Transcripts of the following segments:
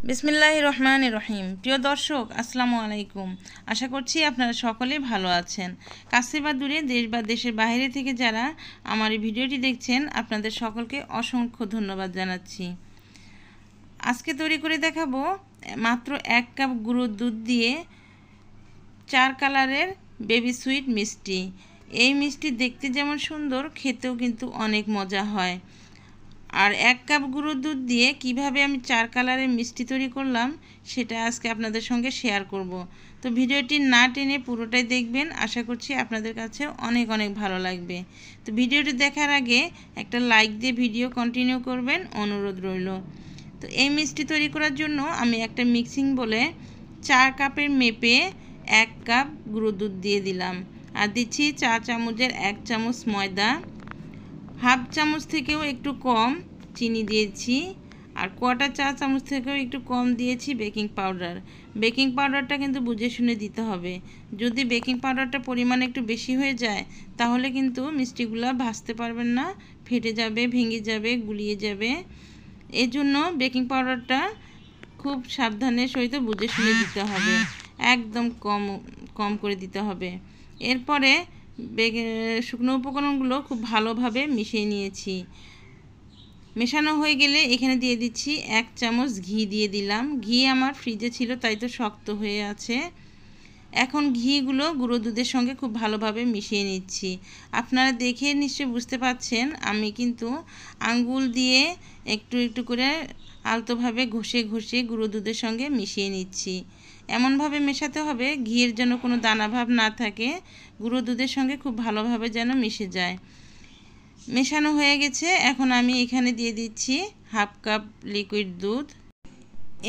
বিসমিল্লাহির রহমানির রহিম। প্রিয় দর্শক, আসসালামু আলাইকুম। আশা করছি আপনারা সকলেই ভালো আছেন। কাছে বা দূরে, দেশ বা দেশের বাইরে থেকে যারা আমার এই ভিডিওটি দেখছেন, আপনাদের সকলকে অসংখ্য ধন্যবাদ জানাচ্ছি। আজকে তৈরি করে দেখাবো মাত্র 1 কাপ গুঁড়ো দুধ দিয়ে 4 কালারের বেবি সুইট মিষ্টি। এই মিষ্টি দেখতে যেমন সুন্দর, খেতেও কিন্তু অনেক মজা হয়। আর 1 কাপ গুঁড়ো দুধ দিয়ে কিভাবে আমি 4 কালারের মিষ্টি তৈরি করলাম সেটা আজকে আপনাদের সঙ্গে শেয়ার করব। তো ভিডিওটি না টেনে পুরোটাই দেখবেন, আশা করছি আপনাদের কাছে অনেক অনেক ভালো লাগবে। তো ভিডিওটি দেখার আগে একটা লাইক দিয়ে ভিডিও কন্টিনিউ করবেন, অনুরোধ রইল। তো এই মিষ্টি তৈরি করার জন্য আমি একটা মিক্সিং বলে 4 কাপের মেপে 1 কাপ গুঁড়ো দুধ দিয়ে দিলাম। আর দিচ্ছি 4 চামচের 1 চামচ ময়দা, হাফ চামচ থেকেও একটু কম চিনি দিয়েছি, আর কোয়ার্টার চা চামচ থেকেও একটু কম দিয়েছি বেকিং পাউডার। বেকিং পাউডারটা কিন্তু বুঝে শুনে দিতে হবে। যদি বেকিং পাউডারটা পরিমাণ একটু বেশি হয়ে যায় তাহলে কিন্তু মিষ্টিগুলো ভাজতে পারবেন না, ফেটে যাবে, ভেঙে যাবে, গুলিয়ে যাবে। এই জন্য বেকিং পাউডারটা খুব সাবধানের সহিত বুঝে শুনে দিতে হবে, একদম কম কম করে দিতে হবে। এরপরে শুকনো উপকরণগুলো খুব ভালোভাবে মিশিয়ে নিয়েছি। মেশানো হয়ে গেলে এখানে দিয়ে দিচ্ছি 1 চামচ ঘি দিয়ে দিলাম। ঘি আমার ফ্রিজে ছিল, তাই তো শক্ত হয়ে আছে। এখন ঘিগুলো গুঁড়ো দুধের সঙ্গে খুব ভালোভাবে মিশিয়ে নিচ্ছি। আপনারা দেখে নিশ্চয়ই বুঝতে পারছেন আমি কিন্তু আঙ্গুল দিয়ে একটু একটু করে আলতোভাবে ঘষে ঘষে গুঁড়ো দুধের সঙ্গে মিশিয়ে নিচ্ছি। এমনভাবে মেশাতে হবে ঘিয়ের যেন কোনো দানাভাব না থাকে, গুঁড়ো দুধের সঙ্গে খুব ভালোভাবে যেন মিশে যায়। মেশানো হয়ে গেছে। এখন আমি এখানে দিয়ে দিচ্ছি হাফ কাপ লিকুইড দুধ।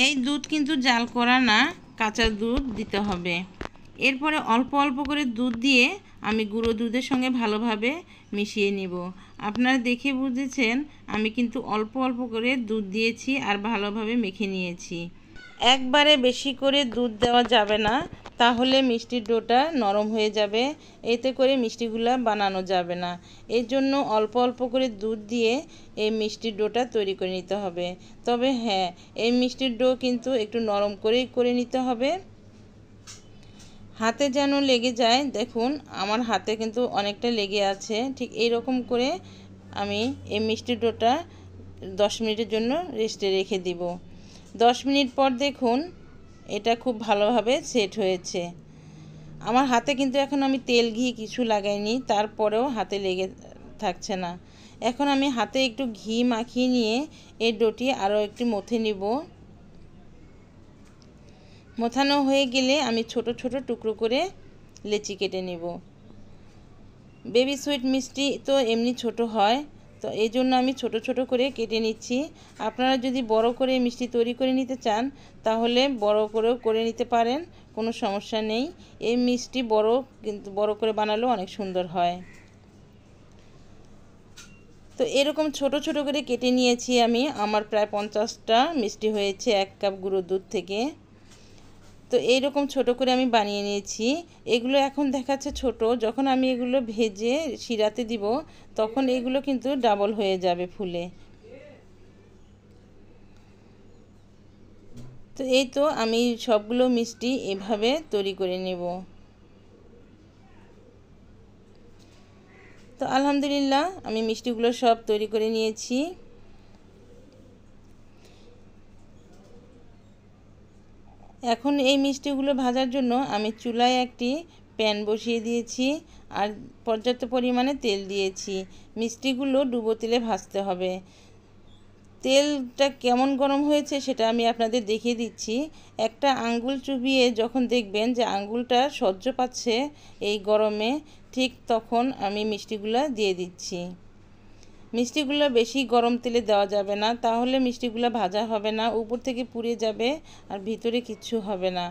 এই দুধ কিন্তু জাল করা না, কাঁচা দুধ দিতে হবে। এরপরে অল্প অল্প করে দুধ দিয়ে আমি গুঁড়ো দুধের সঙ্গে ভালোভাবে মিশিয়ে নিব। আপনারা দেখে বুঝেছেন আমি কিন্তু অল্প অল্প করে দুধ দিয়েছি আর ভালোভাবে মেখে নিয়েছি। একবারে বেশি করে দুধ দেওয়া যাবে না, তাহলে মিষ্টির ডোটা নরম হয়ে যাবে, এতে করে মিষ্টিগুলো বানানো যাবে না। এই জন্য অল্প অল্প করে দুধ দিয়ে এই মিষ্টির ডোটা তৈরি করে নিতে হবে। তবে হ্যাঁ, এই মিষ্টির ডো কিন্তু একটু নরম করেই করে নিতে হবে, হাতে যেন লেগে যায়। দেখুন আমার হাতে কিন্তু অনেকটা লেগে আছে। ঠিক এই রকম করে আমি এই মিষ্টির ডোটা 10 মিনিটের জন্য রেস্টে রেখে দিব। 10 মিনিট পর দেখুন এটা খুব ভালোভাবে সেট হয়েছে। আমার হাতে কিন্তু এখন আমি তেল ঘি কিছু লাগাইনি, তারপরেও হাতে লেগে থাকছে না। এখন আমি হাতে একটু ঘি মাখিয়ে নিয়ে এই ডোটি আরও একটু মথে নিব। মোথানো হয়ে গেলে আমি ছোট ছোট টুকরো করে লেচি কেটে নেব। বেবি সুইট মিষ্টি তো এমনি ছোট হয়, তো এই জন্য আমি ছোট ছোট করে কেটে নিচ্ছি। আপনারা যদি বড় করে মিষ্টি তৈরি করে নিতে চান তাহলে বড় করেও করে নিতে পারেন, কোনো সমস্যা নেই। এই মিষ্টি কিন্তু বড় করে বানালেও অনেক সুন্দর হয়। তো এরকম ছোট ছোট করে কেটে নিয়েছি আমি। আমার প্রায় 50টা মিষ্টি হয়েছে 1 কাপ গুঁড়ো দুধ থেকে। তো এইরকম ছোট করে আমি বানিয়ে নিয়েছি। এগুলো এখন দেখাচ্ছে ছোট, যখন আমি এগুলো ভেজে শিরাতে দিব তখন এগুলো কিন্তু ডাবল হয়ে যাবে ফুলে। তো এই তো আমি সবগুলো মিষ্টি এভাবে তৈরি করে নেব। তো আলহামদুলিল্লাহ আমি মিষ্টিগুলো সব তৈরি করে নিয়েছি। এখন এই মিষ্টিগুলো ভাজার জন্য আমি চুলায় একটি প্যান বসিয়ে দিয়েছি আর পর্যাপ্ত পরিমাণে তেল দিয়েছি। মিষ্টিগুলো ডুবো তেলে ভাজতে হবে। তেলটা কেমন গরম হয়েছে সেটা আমি আপনাদের দেখিয়ে দিচ্ছি। একটা আঙ্গুল চুবিয়ে যখন দেখবেন যে আঙ্গুলটা সহ্য পাচ্ছে এই গরমে, ঠিক তখন আমি মিষ্টিগুলো দিয়ে দিচ্ছি। মিষ্টিগুলো বেশি গরম তেলে দেওয়া যাবে না, তাহলে মিষ্টিগুলো ভাজা হবে না, উপর থেকে পুড়ে যাবে আর ভিতরে কিচ্ছু হবে না।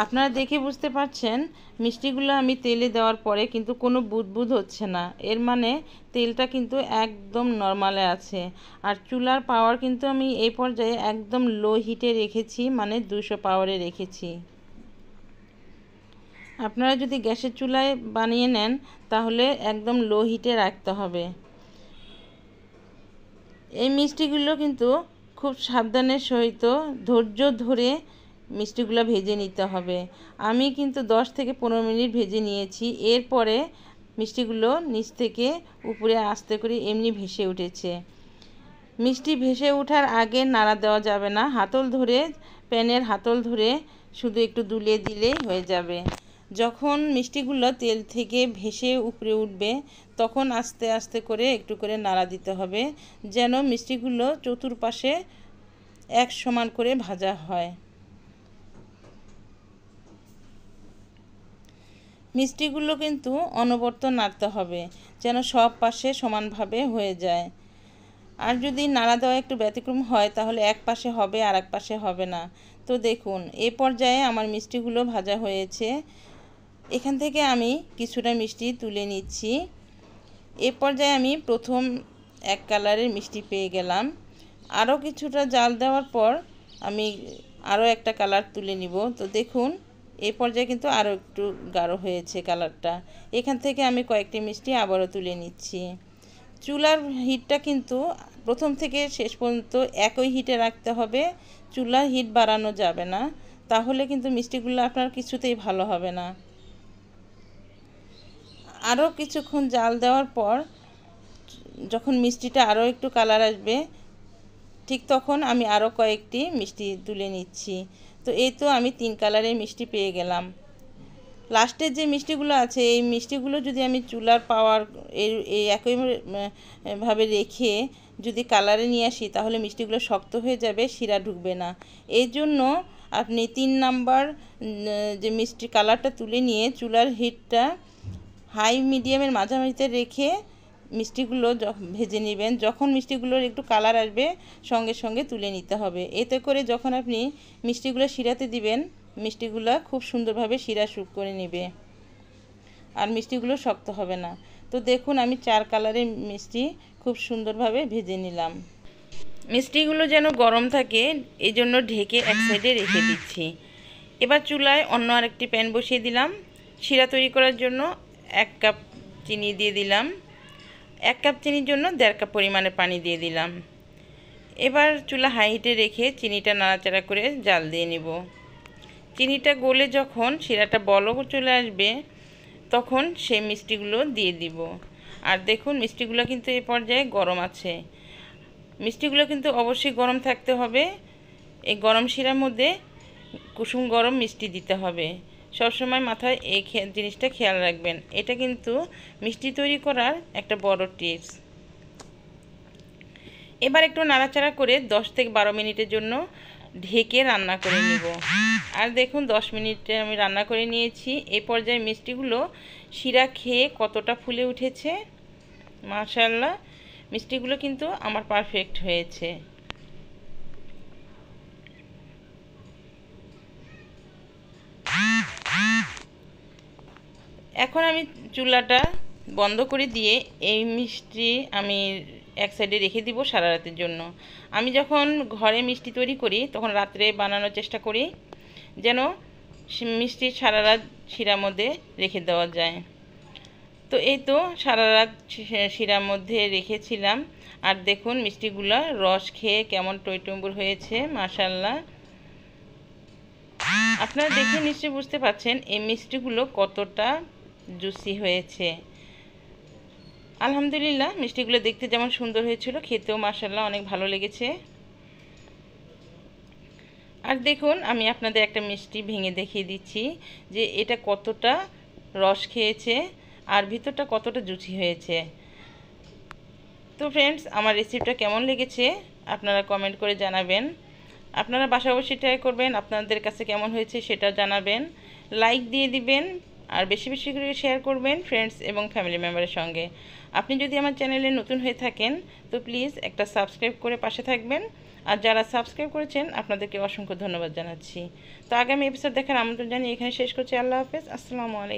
আপনারা দেখে বুঝতে পারছেন মিষ্টিগুলো আমি তেলে দেওয়ার পরে কিন্তু কোনো বুদবুদ হচ্ছে না, এর মানে তেলটা কিন্তু একদম নরমালে আছে। আর চুলার পাওয়ার কিন্তু আমি এই পর্যায়ে একদম লো হিটে রেখেছি, মানে 200 পাওয়ারে রেখেছি। আপনারা যদি গ্যাসের চুলায় বানিয়ে নেন তাহলে একদম লো হিটে রাখতে হবে। এই মিষ্টিগুলো কিন্তু খুব সাবধানের সহিত ধৈর্য ধরে মিষ্টিগুলো ভেজে নিতে হবে। আমি কিন্তু 10 থেকে 15 মিনিট ভেজে নিয়েছি। এরপরে মিষ্টিগুলো নিচ থেকে উপরে আস্তে করে এমনি ভেসে উঠেছে। মিষ্টি ভেসে ওঠার আগে নাড়া দেওয়া যাবে না, হাতল ধরে প্যানের হাতল ধরে শুধু একটু দুলিয়ে দিলেই হয়ে যাবে। যখন মিষ্টিগুলো তেল থেকে ভেসে উপরে উঠবে তখন আস্তে আস্তে করে একটু করে নাড়া দিতে হবে, যেন মিষ্টিগুলো চতুর্পাশে এক সমান করে ভাজা হয়। মিষ্টিগুলো কিন্তু অনবরত নাড়তে হবে, যেন সব পাশে সমানভাবে হয়ে যায়। আর যদি নাড়া দেওয়া একটু ব্যতিক্রম হয় তাহলে এক পাশে হবে আর এক পাশে হবে না। তো দেখুন এই পর্যায়ে আমার মিষ্টিগুলো ভাজা হয়েছে। এখান থেকে আমি কিছুটা মিষ্টি তুলে নিচ্ছি। এ পর্যায়ে আমি প্রথম এক কালারের মিষ্টি পেয়ে গেলাম। আরও কিছুটা জাল দেওয়ার পর আমি আরও একটা কালার তুলে নিব। তো দেখুন এই পর্যায়ে কিন্তু আরও একটু গাঢ় হয়েছে কালারটা। এখান থেকে আমি কয়েকটি মিষ্টি আবারও তুলে নিচ্ছি। চুলার হিটটা কিন্তু প্রথম থেকে শেষ পর্যন্ত একই হিটে রাখতে হবে, চুলার হিট বাড়ানো যাবে না, তাহলে কিন্তু মিষ্টিগুলো আপনার কিছুতেই ভালো হবে না। আরও কিছুক্ষণ জাল দেওয়ার পর যখন মিষ্টিটা আরও একটু কালার আসবে ঠিক তখন আমি আরও কয়েকটি মিষ্টি তুলে নিচ্ছি। তো এই তো আমি 3 কালারের মিষ্টি পেয়ে গেলাম। লাস্টের যে মিষ্টিগুলো আছে এই মিষ্টিগুলো যদি আমি চুলার পাওয়ার এই একইভাবে রেখে যদি কালারে নিয়ে আসি তাহলে মিষ্টিগুলো শক্ত হয়ে যাবে, শিরা ঢুকবে না। এই জন্য আপনি 3 নাম্বার যে মিষ্টি কালারটা তুলে নিয়ে চুলার হিটটা হাই মিডিয়ামের মাঝামাঝিতে রেখে মিষ্টিগুলো ভেজে নেবেন। যখন মিষ্টিগুলোর একটু কালার আসবে সঙ্গে সঙ্গে তুলে নিতে হবে। এতে করে যখন আপনি মিষ্টিগুলো শিরাতে দিবেন মিষ্টিগুলো খুব সুন্দরভাবে শিরা শুক করে নেবে আর মিষ্টিগুলো শক্ত হবে না। তো দেখুন আমি 4 কালারের মিষ্টি খুব সুন্দরভাবে ভেজে নিলাম। মিষ্টিগুলো যেন গরম থাকে এই জন্য ঢেকে এক সাইডে রেখে দিচ্ছি। এবার চুলায় অন্য আরেকটি প্যান বসিয়ে দিলাম। শিরা তৈরি করার জন্য 1 কাপ চিনি দিয়ে দিলাম। 1 কাপ চিনির জন্য 1.5 কাপ পরিমাণে পানি দিয়ে দিলাম। এবার চুলা হাই হিটে রেখে চিনিটা নাড়াচাড়া করে জাল দিয়ে নিব। চিনিটা গলে যখন শিরাটা বলক চলে আসবে তখন সেই মিষ্টিগুলো দিয়ে দিব। আর দেখুন মিষ্টিগুলো কিন্তু এই পর্যায়ে গরম আছে। মিষ্টিগুলো কিন্তু অবশ্যই গরম থাকতে হবে। এই গরম শিরার মধ্যে কুসুম গরম মিষ্টি দিতে হবে। সবসময় মাথায় এই জিনিসটা খেয়াল রাখবেন, এটা কিন্তু মিষ্টি তৈরি করার একটা বড় টিপস। এবার একটু নাড়াচাড়া করে 10 থেকে 12 মিনিটের জন্য ঢেকে রান্না করে নিব। আর দেখুন 10 মিনিটে আমি রান্না করে নিয়েছি। এই পর্যায়ে মিষ্টিগুলো শিরা খেয়ে কতটা ফুলে উঠেছে, মাশাআল্লাহ মিষ্টিগুলো কিন্তু আমার পারফেক্ট হয়েছে। এখন আমি চুলাটা বন্ধ করে দিয়ে এই মিষ্টি আমি এক সাইডে রেখে দিব সারা রাতের জন্য। আমি যখন ঘরে মিষ্টি তৈরি করি তখন রাত্রে বানানোর চেষ্টা করি যেন মিষ্টি সারা রাত শিরার মধ্যে রেখে দেওয়া যায়। তো এই তো সারা রাত শিরার মধ্যে রেখেছিলাম। আর দেখুন মিষ্টিগুলো রস খেয়ে কেমন টইটুম্বুর হয়েছে, মাশাআল্লাহ। আপনারা দেখে নিশ্চয়ই বুঝতে পারছেন এই মিষ্টিগুলো কতটা জুসি হয়েছে। আলহামদুলিল্লাহ মিষ্টিগুলো দেখতে যেমন সুন্দর হয়েছিল খেতেও মাশাআল্লাহ অনেক ভালো লেগেছে। আর দেখুন আমি আপনাদের একটা মিষ্টি ভেঙে দেখিয়ে দিচ্ছি যে এটা কতটা রস খেয়েছে আর ভিতরটা কতটা জুসি হয়েছে। তো ফ্রেন্ডস আমার রেসিপিটা কেমন লেগেছে আপনারা কমেন্ট করে জানাবেন। আপনারা বাসায় অবশ্যই ট্রাই করবেন, আপনাদের কাছে কেমন হয়েছে সেটা জানাবেন। লাইক দিয়ে দিবেন আর বেশি বেশি করে শেয়ার করবেন ফ্রেন্ডস এবং ফ্যামিলি মেম্বারের সঙ্গে। আপনি যদি আমার চ্যানেলে নতুন হয়ে থাকেন তো প্লিজ একটা সাবস্ক্রাইব করে পাশে থাকবেন। আর যারা সাবস্ক্রাইব করেছেন আপনাদেরকে অসংখ্য ধন্যবাদ জানাচ্ছি। তো আগামী এপিসোড দেখার আমন্ত্রণ জানিয়ে এখানে শেষ করছি। আল্লাহ হাফেজ, আসসালামু আলাইকুম।